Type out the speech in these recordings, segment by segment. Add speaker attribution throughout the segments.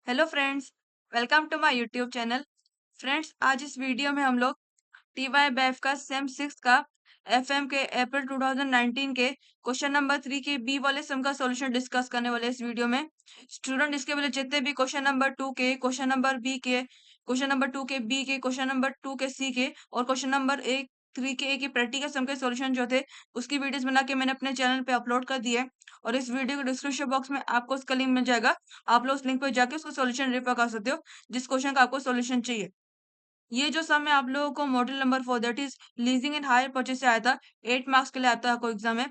Speaker 1: Hello friends, welcome to my YouTube channel. Friends, आज इस video में हम लोग टी वाई बैफ का सेम सिक्स का एफएम के अप्रैल 2019 के क्वेश्चन नंबर 3 के बी वाले सम का सॉल्यूशन डिस्कस करने वाले हैं इस वीडियो में। स्टूडेंट, इसके पहले जितने भी क्वेश्चन नंबर 2 के, क्वेश्चन नंबर बी के, क्वेश्चन नंबर 2 के बी के, क्वेश्चन नंबर 2 के सी के और क्वेश्चन नंबर एक 3 के ए के प्रैक्टिकल सम के सॉल्यूशन जो थे उसकी वीडियोस बना के मैंने अपने चैनल पे अपलोड कर दिए और इस वीडियो के डिस्क्रिप्शन बॉक्स में आपको उसका लिंक मिल जाएगा। आप लोग उस लिंक पर जाके उसका सॉल्यूशन रेफर कर सकते हो जिस क्वेश्चन का आपको सॉल्यूशन चाहिए। ये जो सम है आप लोगों को module number 4 that is leasing and hire purchase से आया था। 8 मार्क्स के लिए आता है आपको एग्जाम में।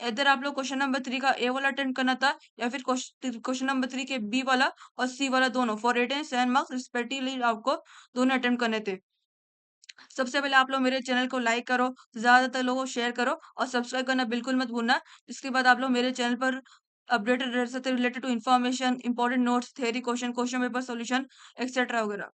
Speaker 1: इधर आप लोग क्वेश्चन नंबर 3 का ए वाला अटेम्प्ट करना था या फिर क्वेश्चन नंबर 3 के बी वाला और सी वाला दोनों फॉर 8 एंड 7 मार्क्स रिस्पेक्टिवली आपको दोनों अटेम्प्ट करने थे। सबसे पहले आप लोग मेरे चैनल को लाइक करो, ज्यादातर लोगों को शेयर करो और सब्सक्राइब करना बिल्कुल मत भूलना। इसके बाद आप लोग मेरे चैनल पर अपडेटेड रह सकते related to information, important notes, theory question, question paper solution etcetera वगैरह।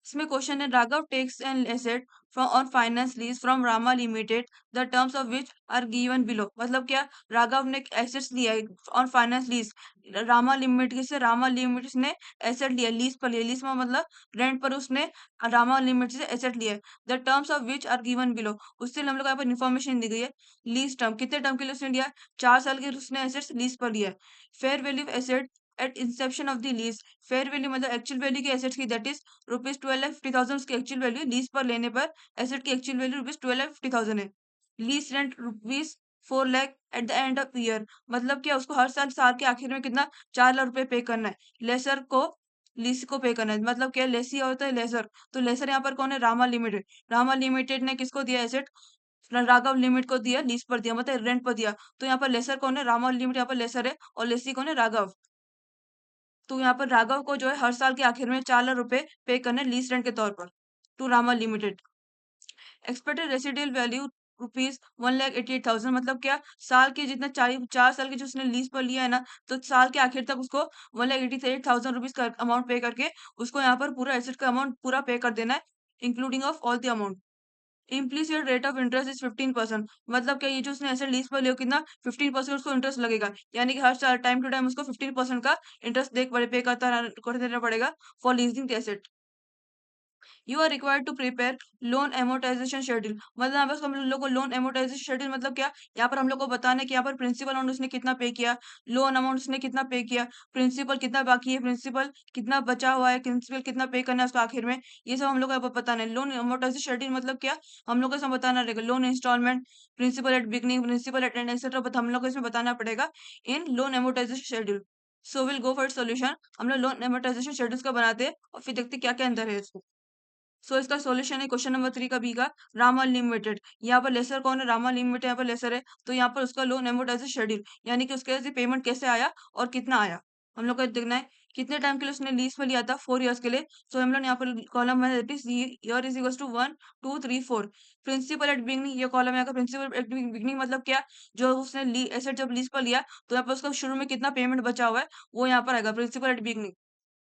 Speaker 1: इसमें क्वेश्चन है, Raghav takes an asset from on finance lease from Rama limited the terms of which are given below. मतलब क्या, राघव ने एसेट्स लिया है on finance lease Rama limited से। रामा लिमिटेड ने एसेट लिया, लीज पर लिया, लीज में मतलब रेंट पर उसने रामा लिमिटेड से एसेट लिया है। The terms of which are given below, उससे हम लोग यहाँ पर इन्फॉर्मेशन दी गई है। लीज टर्म कितने टर्म के लिए उसने लिया, 4 साल के उसने एसेट्स लीज पर लिया है। Fair value asset eight Inception of the lease, fair value मतलब एक्चुअल वैल्यू की एसेट्स की, दैट इज ₹12,50,000 उसकी एक्चुअल वैल्यू। लीज पर लेने पर एसेट की एक्चुअल वैल्यू ₹12,50,000 है। Lease rent ₹4 lakh eight the end of year, मतलब क्या उसको हर साल साल के आखिर में कितना, 4 लाख रुपए पे करना है। लेसर को लीज को पे करना है, मतलब क्या लेसी होता है लेसर। तो लेसर यहाँ पर कौन है, रामा लिमिटेड। रामा लिमिटेड ने किसको दिया एसेट, राघव लिमिट को दिया, लीज पर दिया मतलब रेंट पर दिया। तो यहाँ पर लेसर कौन है, रामा लिमिट यहाँ पर लेसर है और लेसी कौन है, राघव। तो यहाँ पर राघव को जो है हर साल के आखिर में 4 लाख रुपए पे करने लीज रेंट के तौर पर to Rama limited. Expected residual value ₹1,88,000, मतलब क्या साल के जितना 4 साल की जो उसने लीज पर लिया है ना, तो साल के आखिर तक उसको ₹1,88,000 का अमाउंट पे करके उसको यहाँ पर पूरा एसेट का अमाउंट पूरा पे कर देना है, including of all the amount. Implicit rate of interest is 15%, मतलब क्या ये जो उसने ऐसे लीज पर लिया कितना 15% उसको इंटरेस्ट लगेगा, यानी कि हर साल टाइम टू टाइम उसको 15% का इंटरेस्ट देख पे करते रहना पड़ेगा for leasing the asset. You are required to prepare loan amortisation schedule, मतलब यहाँ पर हम लोग को लोन एमोटाइजेशन शेड्यूल मतलब क्या, यहाँ पर हम लोग को बताना है कि यहाँ पर प्रिंसिपल अमाउंट उसने कितना पे किया, लोन अमाउंट उसने कितना पे किया, प्रिंसिपल कितना बाकी है, प्रिंसिपल कितना बचा हुआ है, प्रिंसिपल कितना पे करना है उसका आखिर में। ये सब हम लोग को यहाँ पर बताना है। लोन एमोटाइजेशन शेड्यूल मतलब क्या, हम लोग को इसमें बताना रहेगा loan instalment, principal at beginning, principal at end etcetera, but हम लोग को इसमें बताना पड़ेगा इन loan amortisation schedule. So will go for solution. हम लोग लोन एमोटाइजेशन शेड्यूल्स का बनाते हैं और फिर देखते हैं क्या क्या अंदर है इसको। सो इसका सॉल्यूशन है क्वेश्चन नंबर 3 का बी का, रामा लिमिटेड। यहाँ पर लेसर कौन है, रामा लिमिटेड यहाँ पर लेसर है। तो यहाँ पर उसका लोन एमोटाइजेशन शेड्यूल, यानी कि उसके पेमेंट कैसे आया और कितना आया, हम लोग को देखना है। कितने टाइम के लिए उसने लीज में लिया था, 4 इयर्स के लिए। सो हम लोग यहाँ पर कॉलम है that is year is equals to 1 2 3 4। Principal at beginning, ये कॉलम है प्रिंसिपल एट बिगनिंग, मतलब क्या, जो उसने एसेट जब लीज पर लिया तो यहाँ पर उसका शुरू में कितना पेमेंट बचा हुआ है वो यहाँ पर आएगा प्रिंसिपल एट बिगनिंग।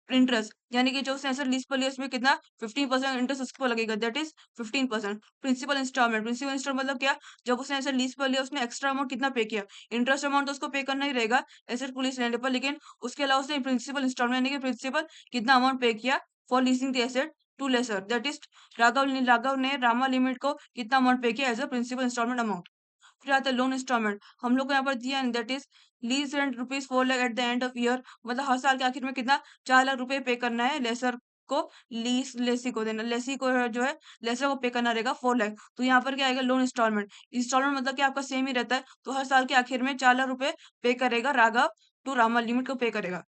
Speaker 1: इंटरेस्ट, यानी कि जो उसने एसेट लीज पर लिया उसमें कितना 15% इंटरेस्ट उसको लगेगा, that is 15%। Principal installment, principal installment मतलब क्या, जब उसने एसेट लीज पर लिया उसने एक्स्ट्रा अमाउंट कितना पे किया। इंटरेस्ट अमाउंट तो उसको पे करना ही रहेगा एसेट पुलिस लेने पर, लेकिन उसके अलावा उसने प्रिंसिपल इंस्टॉलमेंट यानी कि प्रिंसिपल कितना अमाउंट पे किया for leasing the asset to lessor, that is Raghav ने रामा लिमिट को कितना अमाउंट पे किया as a principal installment amount. फिर आता है लोन इंस्टॉलमेंट, हम लोग को यहाँ पर दिया that is lease rent ₹4 lakh eight the end of year, मतलब हर साल के आखिर में कितना 4 लाख रुपए पे करना है लेसर को, लीज लेसी को देना, लेसी को जो है लेसर को पे करना रहेगा 4 लाख। तो यहाँ पर क्या आएगा, लोन इंस्टॉलमेंट। इंस्टॉलमेंट मतलब कि आपका सेम ही रहता है, तो हर साल के आखिर में 4 लाख रुपए पे करेगा राघव टू रामा लिमिट को पे करेगा।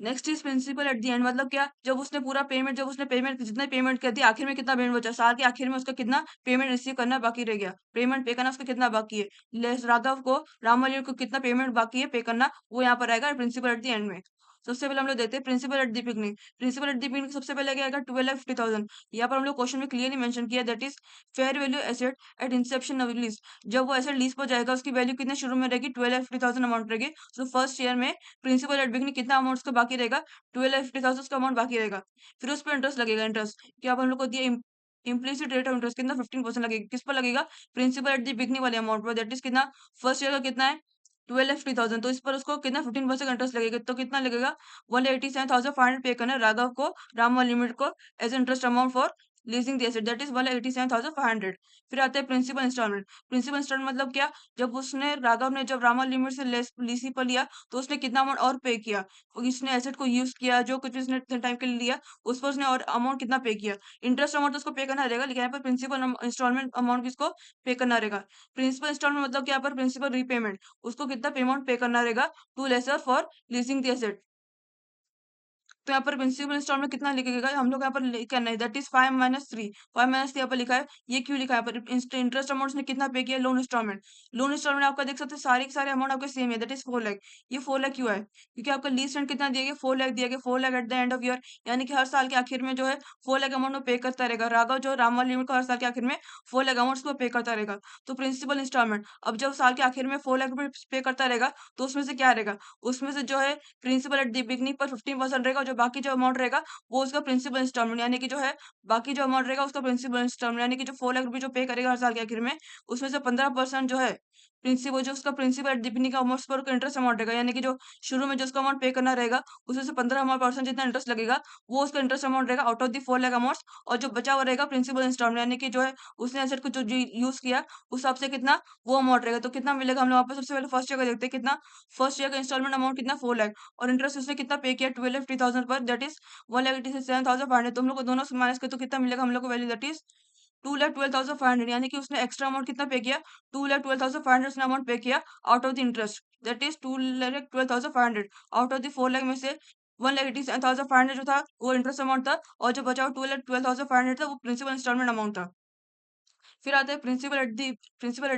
Speaker 1: Next is principal at the end, मतलब क्या, जब उसने पूरा पेमेंट, जब उसने पेमेंट जितना पेमेंट कर दिया आखिर में कितना पेमेंट बचा, साल के आखिर में उसका कितना पेमेंट रिसीव करना बाकी रह गया, पेमेंट पे करना उसका कितना बाकी है। लेस राघव को, रामालियो को कितना पेमेंट बाकी है पे करना, वो यहाँ पर आएगा प्रिंसिपल एट द एंड में। सबसे पहले हम लोग देते हैं principal at the beginning. Principal at the beginning सबसे पहले क्या आएगा, 12,50,000। यहाँ पर हम लोग क्वेश्चन में क्लियरली मेंशन किया that is fair value asset eight Inception of lease. जब वो एसेट लीज पर जाएगा उसकी वैल्यू कितने शुरू में रहेगी, 12,50,000 अमाउंट रहेगी। सो फर्स्ट ईयर में प्रिंसिपल एट बिगनिंग कितना अमाउंट उसका बाकी रहेगा, 12,50,000 उसका अमाउंट बाकी रहेगा। फिर उस पर इंटरेस्ट लगेगा, इंटरेस्ट क्या हम लोग को दिया, इम्प्लीसिट रेट ऑफ इंटरेस्ट कितना 15% लगेगा, किस पर लगेगा, प्रिंसिपल एट द बिगनिंग वाले अमाउंट पर, दैट इज कितना, फर्स्ट ईयर का कितना है 12,50,000, तो इस पर उसको कितना 15% इंटरेस्ट लगेगा, तो कितना लगेगा 1,87,500 पे करना है राघव को, रामा लिमिटेड को, as interest amount for leasing the asset, that is 1,87,500। फिर आते हैं प्रिंसिपल इंस्टॉलमेंट। प्रिंसिपल इंस्टॉलमेंट मतलब क्या, जब उसने राघव ने जब रामा लिमिट से लीसी पर लिया तो उसने कितना अमाउंट और पे किया, और इसने एसेट को यूज किया, जो कुछ भी उसने टाइम के लिए लिया उस पर उसने और अमाउंट कितना पे किया। इंटरेस्ट अमाउंट तो उसको पे करना रहेगा, लेकिन यहाँ पर प्रिंसिपल इंस्टॉलमेंट अमाउंट किसको पे करना रहेगा। प्रिंसिपल इंस्टॉलमेंट मतलब क्या, पर प्रिंसिपल रीपेमेंट, उसको कितना पेमेंट पे करना रहेगा to lessor for leasing the asset. तो यहाँ पर प्रिंसिपल इंस्टॉलमेंट कितना लिखेगा, हम लोग यहाँ पर करना है, दैट इज 5 - 3। 5 - 3 यहाँ पर लिखा है, ये क्यों लिखा है यहाँ पर, इंटरेस्ट अमाउंट उसने कितना पे किया, लोन इंस्टॉलमेंट। लोन इंस्टॉलमेंट आपका देख सकते हैं सारे के सारे अमाउंट आपके सेम है, दैट इज 4 लाख। ये 4 लाख क्यों है, क्योंकि आपका लीज रेंट कितना दिया गया, 4 लाख दिया गया, 4 lakh eight the end of year, यानी कि हर साल के आखिर में जो है 4 लाख अमाउंट में पे करता रहेगा राघव, जो रामा लिमिट को हर साल के आखिर में 4 लाख अमाउंट को पे करता रहेगा। तो प्रिंसिपल इंस्टॉलमेंट, अब जब साल के आखिर में 4 लाख रुपए पे करता रहेगा, तो उसमें से क्या रहेगा, उसमें से जो है प्रिंसिपल एट द बिगनिंग पर 15% रहेगा, जो बाकी जो अमाउंट रहेगा वो उसका प्रिंसिपल इंस्टॉलमेंट, यानी कि जो है बाकी जो अमाउंट रहेगा उसका प्रिंसिपल इंस्टॉलमेंट, यानी कि जो 4 लाख रुपए जो पे करेगा हर साल के आखिर में, उसमें से 15% जो है प्रिंसिपल, जो उसका प्रिंसिपल एट द बिगनिंग का अमाउंट पर इंटरेस्ट अमाउंट रहेगा, यानी कि जो शुरू में जो उसका अमाउंट पे करना रहेगा उसमें से 15% जितना इंटरेस्ट लगेगा वो उसका इंटरेस्ट अमाउंट रहेगा out of the 4 lakh amount. और जो बचा हुआ रहेगा प्रिंसिपल इंस्टॉलमेंट, यानी कि जो है उसने एसेट को जो यूज किया उस हिसाब से कितना वो अमाउंट रहेगा। तो कितना मिलेगा, हम लोग वापस सबसे पहले फर्स्ट ईयर का देखते हैं, कितना फर्स्ट ईयर का इंस्टॉलमेंट अमाउंट कितना 4 लाख, और इंटरेस्ट उसने कितना पे किया 12,50,000 पर, दैट इज 1,87,500। तुम लोग को दोनों से माइनस कर तो कितना मिलेगा हम लोग को वैल्यू, दैट इज 2,12,500, यानी कि उसने एक्स्ट्रा अमाउंट कितना पे किया, 2,12,500 उसने अमाउंट पे किया out of the interest, that is 2,12,500 out of the 4 lakh में से 1,87,500 जो था वो इंटरेस्ट अमाउंट था, और जो बचा हुआ 2,12,500 था वो प्रिंसिपल इंस्टॉलमेंट अमाउंट था। फिर आता है principal at the end. Principal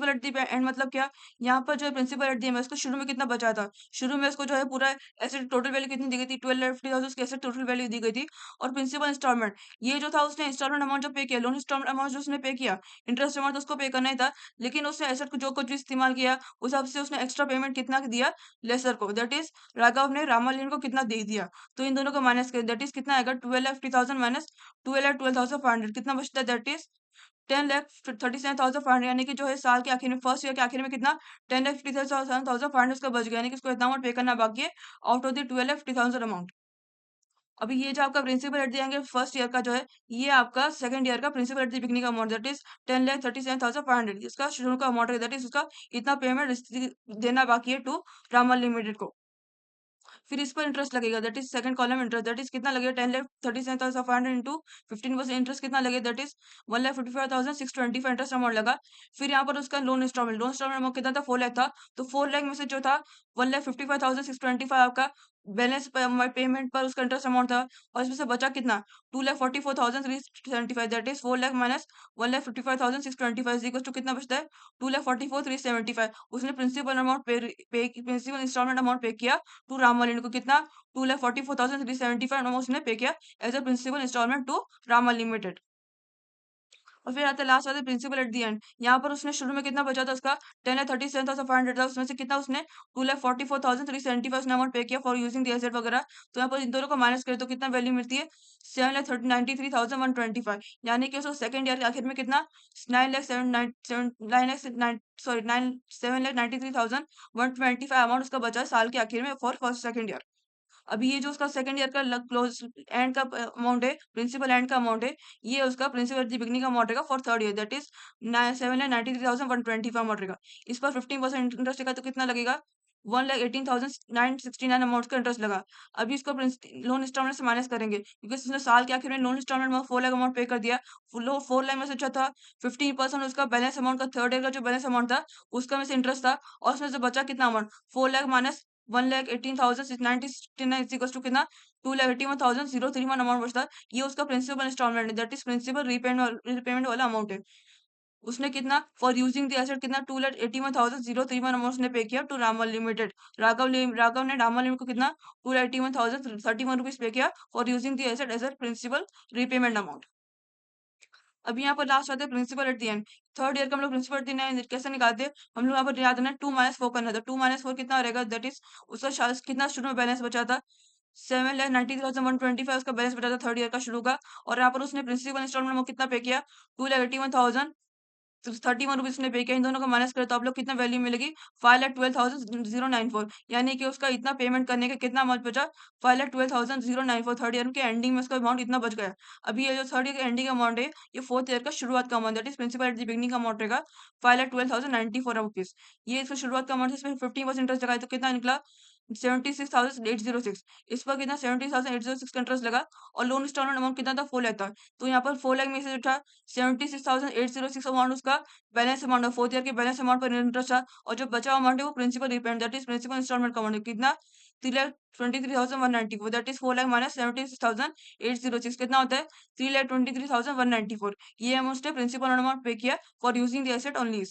Speaker 1: at the end मतलब क्या, यहाँ पर जो है प्रिंसिपल एट द एंड उसको शुरू में कितना बचा था, शुरू में उसको जो है पूरा एसेट टोटल वैल्यू कितनी दी गई थी, 12,50,000 उसकी एसेट टोटल वैल्यू दी गई थी। और प्रिंसिपल इंस्टॉलमेंट, ये जो था उसने इंस्टॉलमेंट अमाउंट जो पे किया, लोन इंस्टॉलमेंट अमाउंट जो उसने पे किया, इंटरेस्ट अमाउंट उसको पे करना ही था, लेकिन उसने एसेट को जो कुछ भी इस्तेमाल किया उस हिसाब से उसने एक्स्ट्रा पेमेंट कितना दिया लेसर को, दैट इज राघव ने रामालिन को कितना दे दिया। तो इन दोनों को माइनस कर, दैट इज कितना आएगा 12,50,000 माइनस 12,12,500, कितना बचता है, दैट इज 10,37,500, यानी कि जो है साल के आखिर में फर्स्ट ईयर के आखिर में कितना 10,57,500 उसका बच गया, यानी कि उसको इतना अमाउंट पे करना बाकी है आउट ऑफ द 12,50,000 अमाउंट। अभी ये जो आपका प्रिंसिपल एट देंगे फर्स्ट ईयर का जो है, ये आपका सेकंड ईयर का प्रिंसिपल एट द बिगनिंग का अमाउंट, दैट इज 10,37,500, इसका शुरू का अमाउंट है, दैट इज उसका इतना पेमेंट देना बाकी है टू रामल लिमिटेड को। फिर इस पर इंटरेस्ट लगेगा, that is second column interest, that is कितना लगेगा 10,37,500 इंटू 15% इंटरेस्ट कितना लगेगा, दैट इज 1,55,625 इंटरेस्ट अमाउंट लगा। फिर यहाँ पर उसका लोन इंस्टॉलमेंट अमाउंट कितना था 4 लाख था, तो 4 लाख में से जो था 1,55,625 आपका बैलेंस पेमेंट पर उसका इंटरेस्ट अमाउंट था, और इसमें से बचा कितना 2,44,375, that is 4 lakh minus 1,55,625 to कितना बचता है 2,44,375। उसने प्रिंसिपल इंस्टॉलमेंट अमाउंट पे किया टू रामालिन को, कितना 2,44,375 उसने पे किया as a principal installment to Rama limited. और फिर आता है लास्ट आता है प्रिंसिपल एट द एंड। यहाँ पर उसने शुरू में कितना बचा था उसका 10,37,500 था, उसमें से कितना उसने 2,44,375 उसने अमाउंट पे किया फॉर यूजिंग द एसेट वगैरह। तो यहाँ पर इन दोनों को माइनस करें तो कितना वैल्यू मिलती है 7,93,125, यानी कि उसको सेकंड ईयर के आखिर में कितना 9,793,125 अमाउंट उसका बचा है साल के आखिर में फॉर फर्स्ट सेकंड ईयर। अभी ये जो उसका सेकंड ईयर का क्लोज एंड का अमाउंट है, प्रिंसिपल एंड का अमाउंट है, ये उसका प्रिंसिपल एट द बिगनिंग का अमाउंट रहेगा for third year, that is 7,93,125 amount रहेगा। इस पर 15% इंटरेस्ट रहेगा तो कितना लगेगा 1,18,969 अमाउंट का इंटरेस्ट लगा। अभी इसको लोन इंस्टॉलमेंट से माइनस करेंगे, क्योंकि उसने साल के आखिर में लोन इंस्टॉलमेंट में 4 लाख अमाउंट पे कर दिया। 4 लाख में से जो था 15% उसका बैलेंस अमाउंट का थर्ड ईयर का जो बैलेंस अमाउंट था उसका में से इंटरेस्ट था, और उसमें से बचा कितना amount 4 lakh minus 1,18,969 equals to कितना 2,81,031 अमाउंट बचता है। ये उसका प्रिंसिपल इंस्टॉलमेंट है, दैट इज प्रिंसिपल रीपेमेंट वाला अमाउंट है। उसने कितना फॉर यूजिंग द एसेट कितना 2,81,031 अमाउंट उसने पे किया टू रामल लिमिटेड। राघव ने रामल लिमिटेड को कितना 2,81,031 रुपीज पे किया for using the asset as a principal repayment amount. अभी यहाँ पर लास्ट आते हैं principal at the end. Third year का हम लोग प्रिंसिपल एट द एंड कैसे निकालते हैं, हम लोग यहाँ पर याद रखना 2 - 4 करना था। 2 - 4 कितना रहेगा, दैट इज उसका कितना शुरू में बैलेंस बचा था 7,93,125 उसका बैलेंस बचा था थर्ड ईयर का शुरू का। और यहाँ पर उसने प्रिंसिपल इंस्टॉलमेंट कितना पे किया 2,81,000 तो 31 रुपीज उसने पे किया, इन दोनों को माइनस करें तो आप लोग कितना वैल्यू मिलेगी, 5,12,094, यानी कि उसका इतना पेमेंट करने का कितना अमाउंट बचा, 5,12,094। थर्ड ईयर के एंडिंग में उसका अमाउंट इतना बच गया। अभी ये जो थर्ड ईयर का एंडिंग अमाउंट है, ये फोर्थ ईयर का शुरुआत का amount, that is principal at the beginning का अमाउंट रहेगा 5,12,094 रुपीज। ये इसका शुरुआत का अमाउंट है, इसमें 15% इंटरेस्ट लगाए तो कितना निकला, 76,806। इस पर कितना 76,806 का इंटरेस्ट लगा। और लोन इंस्टॉलमेंट अमाउंट कितना था, 4 लाख था। तो यहाँ पर 4 लाख में से उठा 76,806 अमाउंट उसका बैलेंस अमाउंट है, फोर्थ ईयर के बैलेंस अमाउंट पर इंटरेस्ट था। और जो बचा अमाउंट है वो principal repayment, that is principal installment का अमाउंट है, कितना, 3,23,194। दैट इज 4 लाख माइनस 76,806 कितना होता है, 3,23,194। ये अमाउंट उसने प्रिंसिपल अमाउंट पे किया for using the asset only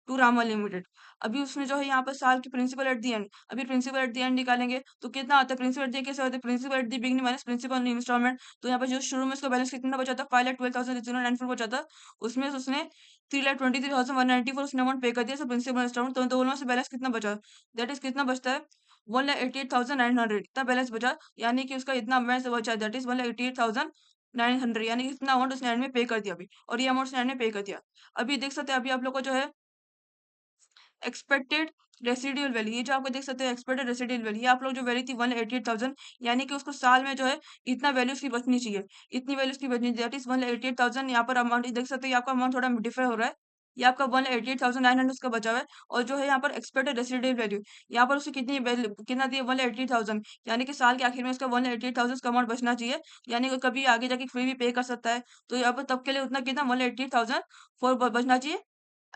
Speaker 1: to Rama limited. अभी उसने जो है यहाँ पर साल की प्रिंसिपल एट दी एंड, अभी प्रिंसिपल एट दी एंड निकालेंगे तो कितना आता है, प्रिंसिपल एट दी कैसे होता है, principal at the beginning minus principal installment. तो यहाँ पर जो शुरू में उसका बैलेंस कितना बचा था, 5,12,094 बचा था। उसमें से उसने 3,23,194 उसने अमाउंट पे कर दिया प्रिंसिपल इंस्टॉलमेंट। तो दोनों से बैलेंस कितना बचा, दैट इज कितना बचता है, 1,88,900 इतना बैलेंस बचा। यानी कि उसका इतना अमाउंट बचा, दैट इज 1,88,900, यानी कि इतना अमाउंट उसने एंड में पे कर दिया अभी, और ये अमाउंट उसने एंड में पे कर दिया। अभी देख सकते हैं, अभी आप लोग को जो है एक्सपेक्टेड रेसिडुअल वैल्यू, ये जो आपको देख सकते हैं एक्सपेक्टेड रेसिडुअल वैल्यू, ये आप लोग जो वैल्यू थी 188,000, यानी कि उसको साल में जो है इतना वैल्यू उसकी बचनी चाहिए, इतनी वैल्यू उसकी बचनी चाहिए, दैट इज 188,000। यहाँ पर अमाउंट देख सकते हैं, आपका अमाउंट थोड़ा डिफर हो रहा है। ये आपका 188,900 उसका बचा हुआ है। और जो है यहाँ पर एक्सपेक्टेड रेसिडुअल वैल्यू, यहाँ पर उसकी कितनी वैल्यू कितना दी है, 188,000, यानी कि साल के आखिर में उसका 188,000 का अमाउंट बचना चाहिए। यानी कि कभी आगे जाके फिर भी पे कर सकता है, तो यहाँ पर तब के लिए उतना कितना 188,000 फोर बचना चाहिए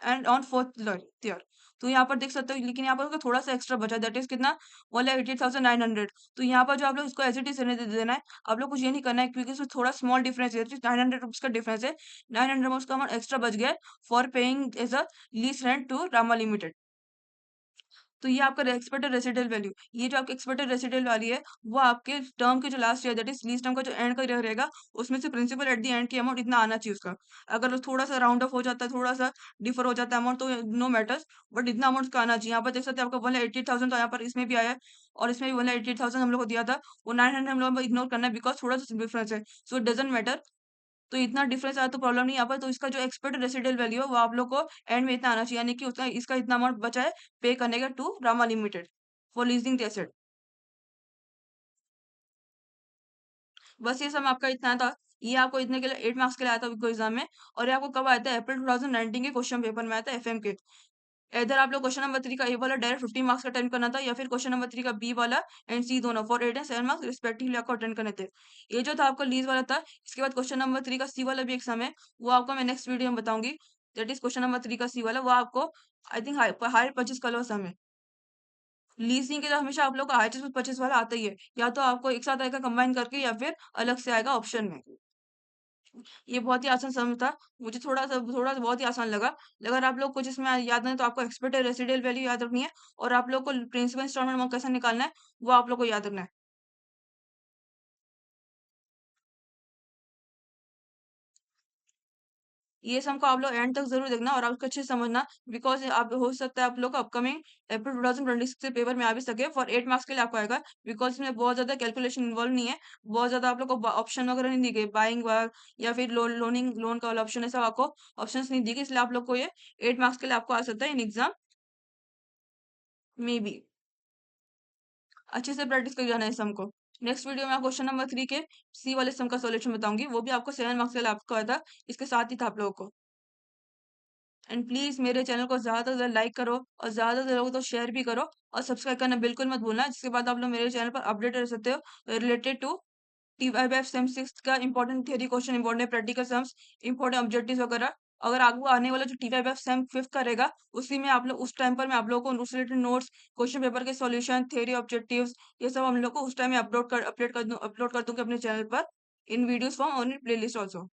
Speaker 1: एंड ऑन फोर्थ ईयर। तो यहाँ पर देख सकते हो, लेकिन यहाँ पर उसका थोड़ा सा एक्स्ट्रा बचा, दैट इज कितना, 1,88,900। तो यहाँ पर जो आप लोग इसको एज इट इज रहने दे देना है, आप लोग कुछ ये नहीं करना है, क्योंकि इसमें थोड़ा स्मॉल डिफरेंस है, 900 रुपीज का डिफरेंस है। 900 में उसका अमाउंट एक्स्ट्रा बच गया है for paying as a lease rent to Rama limited. तो ये आपका एक्सपेक्टेड रेसिडुअल वैल्यू, ये जो आपकी एक्सपेक्टेड रेसिडुअल वैल्यू है, वो आपके टर्म के जो last year, that is lease term का जो एंड का ईयर रहेगा, उसमें से प्रिंसिपल एट द एंड की अमाउंट इतना आना चाहिए उसका। अगर वो थोड़ा सा राउंड ऑफ हो जाता है, थोड़ा सा डिफर हो जाता है अमाउंट, तो नो मैटर्स, बट इतना अमाउंट का आना चाहिए। यहाँ पर देख सकते हैं आपका 1,80,000, तो यहाँ पर इसमें भी आया है, और इसमें भी 1,80,000 हम लोग को दिया था। वो 900 हम लोग इग्नोर करना है, बिकॉज थोड़ा सा डिफरेंस है, सो इट डजेंट मैटर। तो इतना डिफरेंस आया तो प्रॉब्लम नहीं यहाँ पर। तो इसका जो एक्सपेक्टेड रेसिडुअल वैल्यू है, वो आप लोग को एंड में इतना आना चाहिए, यानी कि उसका इसका इतना अमाउंट बचा है पे करने का to Rama limited for leasing the asset. बस ये सब आपका इतना था। ये आपको इतने के लिए 8 मार्क्स के लिए आया था विको एग्जाम में। और ये आपको कब आया था, अप्रैल 2019 के क्वेश्चन पेपर में आया था, एफएम के। इधर आप लोग क्वेश्चन नंबर 3 का ए वाला डायरेक्ट 15 मार्क्स का अटेंड करना था, या फिर क्वेश्चन नंबर 3 का बी वाला एंड सी दोनों फॉर 8 एंड 7 मार्क्स रिस्पेक्टिवली आपको अटेंड करने थे। ये जो था आपका लीज वाला था। इसके बाद क्वेश्चन नंबर 3 का सी वाला भी एग्जाम है, वो आपको मैं नेक्स्ट वीडियो में बताऊंगी। दैट इज क्वेश्चन नंबर 3 का सी वाला, वो आपको I think hire purchase colour समय। लीजिंग के लिए हमेशा आप लोग का हायर परचेज वाला आता ही है, या तो आपको एक साथ आएगा कंबाइन करके, या फिर अलग से आएगा ऑप्शन में। ये बहुत ही आसान सम था, मुझे थोड़ा सा बहुत ही आसान लगा। अगर आप लोग कुछ इसमें याद नहीं, तो आपको एक्सपेक्टेड रेसिडुअल वैल्यू याद रखनी है, और आप लोग को प्रिंसिपल इंस्टॉलमेंट अमाउंट कैसे निकालना है, वो आप लोग को याद रखना है। ये सम को आप लोग एंड तक जरूर देखना, और आपको अच्छे से समझना, बिकॉज आप हो सकता है आप लोग को अपकमिंग अप्रैल 2026 के पेपर में आ भी सके, फॉर 8 मार्क्स के लिए आपको आएगा। बिकॉज इसमें बहुत ज्यादा कैलकुलेशन इन्वॉल्व नहीं है, बहुत ज्यादा आप लोग को ऑप्शन वगैरह नहीं दी गई, बाइंग या फिर लोन का वाला ऑप्शन है, सब आपको ऑप्शन नहीं दी गई, इसलिए आप लोग को ये 8 मार्क्स के लिए आपको आ सकता है इन एग्जाम में भी। अच्छे से प्रैक्टिस कर जाना है इस सम को। नेक्स्ट वीडियो में मैं क्वेश्चन नंबर 3 के सी वाले सम का सॉल्यूशन बताऊंगी, वो भी आपको 7 मार्क्स के लिए आपको आया था, इसके साथ ही था आप लोगों को। एंड प्लीज मेरे चैनल को ज्यादा से ज्यादा लाइक करो, और ज्यादा से लोगों तो शेयर भी करो, और सब्सक्राइब करना बिल्कुल मत भूलना, जिसके बाद आप लोग मेरे चैनल पर अपडेट रह सकते हो रिलेटेड टू टीवाईबीएफ सेम 6 का important theory question, important practical sums, important objectives वगैरह। अगर आपको आने वाला जो टीवाईबीएफ सेम 5 का रहेगा, उसी में आप लोग उस टाइम पर मैं आप लोगों को उससे रिलेटेड नोट्स, क्वेश्चन पेपर के सॉल्यूशन, थ्योरी ऑब्जेक्टिव्स, ये सब हम लोग को उस टाइम में अपलोड कर दूंगी अपने चैनल पर इन वीडियोस फॉर्म और इन प्लेलिस्ट ऑल्सो।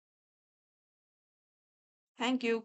Speaker 1: Thank you.